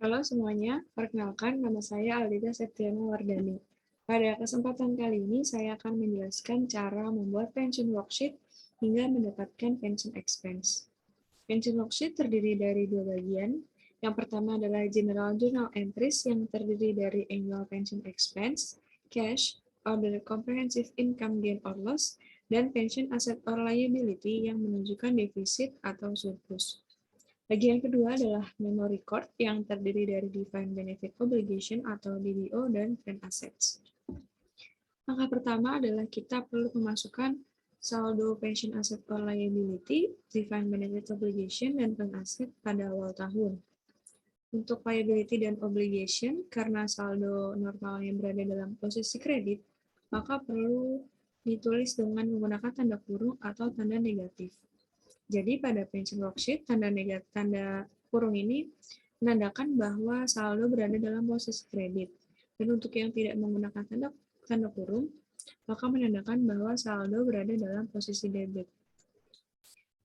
Halo semuanya, perkenalkan nama saya Aldita Septiana Wardani. Pada kesempatan kali ini saya akan menjelaskan cara membuat pension worksheet hingga mendapatkan pension expense. Pension worksheet terdiri dari dua bagian. Yang pertama adalah General Journal Entries yang terdiri dari Annual Pension Expense, Cash, Other Comprehensive Income Gain or Loss, dan Pension Asset or Liability yang menunjukkan defisit atau surplus. Bagian kedua adalah Memo Record yang terdiri dari Defined Benefit Obligation atau DBO dan Plan Assets. Langkah pertama adalah kita perlu memasukkan saldo pension asset or liability, Defined Benefit Obligation, dan Plan Asset pada awal tahun. Untuk liability dan obligation, karena saldo normalnya berada dalam posisi kredit, maka perlu ditulis dengan menggunakan tanda kurung atau tanda negatif. Jadi pada pension worksheet, tanda kurung ini menandakan bahwa saldo berada dalam posisi kredit. Dan untuk yang tidak menggunakan tanda kurung, maka menandakan bahwa saldo berada dalam posisi debit.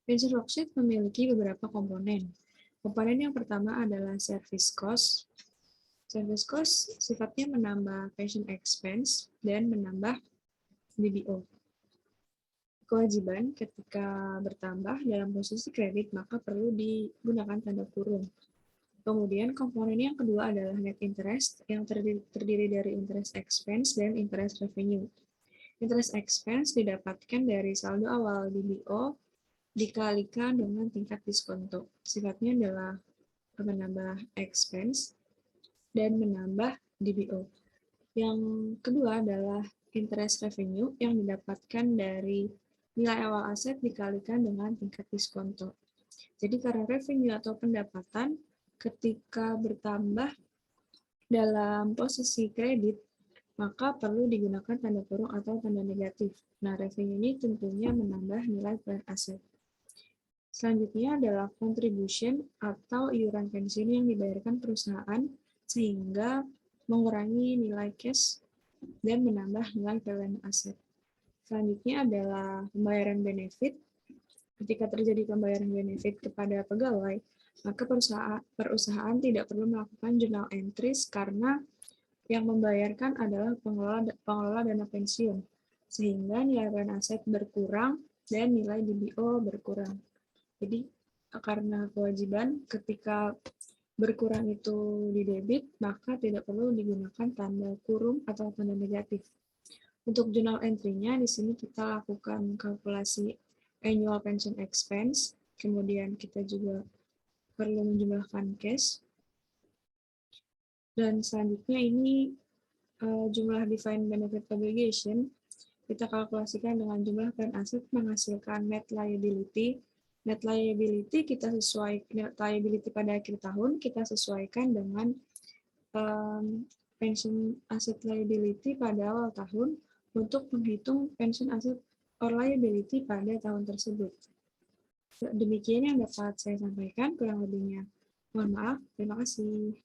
Pension worksheet memiliki beberapa komponen. Komponen yang pertama adalah service cost. Service cost sifatnya menambah pension expense dan menambah DBO. Kewajiban ketika bertambah dalam posisi kredit, maka perlu digunakan tanda kurung. Kemudian komponen yang kedua adalah net interest yang terdiri dari interest expense dan interest revenue. Interest expense didapatkan dari saldo awal DBO dikalikan dengan tingkat diskonto. Sifatnya adalah menambah expense dan menambah DBO. Yang kedua adalah interest revenue yang didapatkan dari nilai awal aset dikalikan dengan tingkat diskonto. Jadi karena revenue atau pendapatan ketika bertambah dalam posisi kredit, maka perlu digunakan tanda kurung atau tanda negatif. Nah, revenue ini tentunya menambah nilai plan aset. Selanjutnya adalah contribution atau iuran pensiun yang dibayarkan perusahaan sehingga mengurangi nilai cash dan menambah nilai plan aset. Selanjutnya adalah pembayaran benefit. Ketika terjadi pembayaran benefit kepada pegawai, maka perusahaan tidak perlu melakukan journal entries karena yang membayarkan adalah pengelola dana pensiun, sehingga nilai plan aset berkurang dan nilai DBO berkurang. Jadi karena kewajiban ketika berkurang itu di debit, maka tidak perlu digunakan tanda kurung atau tanda negatif. Untuk journal entry-nya, di sini kita lakukan kalkulasi annual pension expense, kemudian kita juga perlu menjumlahkan cash, dan selanjutnya ini jumlah defined benefit obligation, kita kalkulasikan dengan jumlah plan aset menghasilkan net liability. Net liability kita net liability pada akhir tahun kita sesuaikan dengan pension asset liability pada awal tahun untuk menghitung pension asset or liability pada tahun tersebut. Demikian yang dapat saya sampaikan, kurang lebihnya mohon maaf. Terima kasih.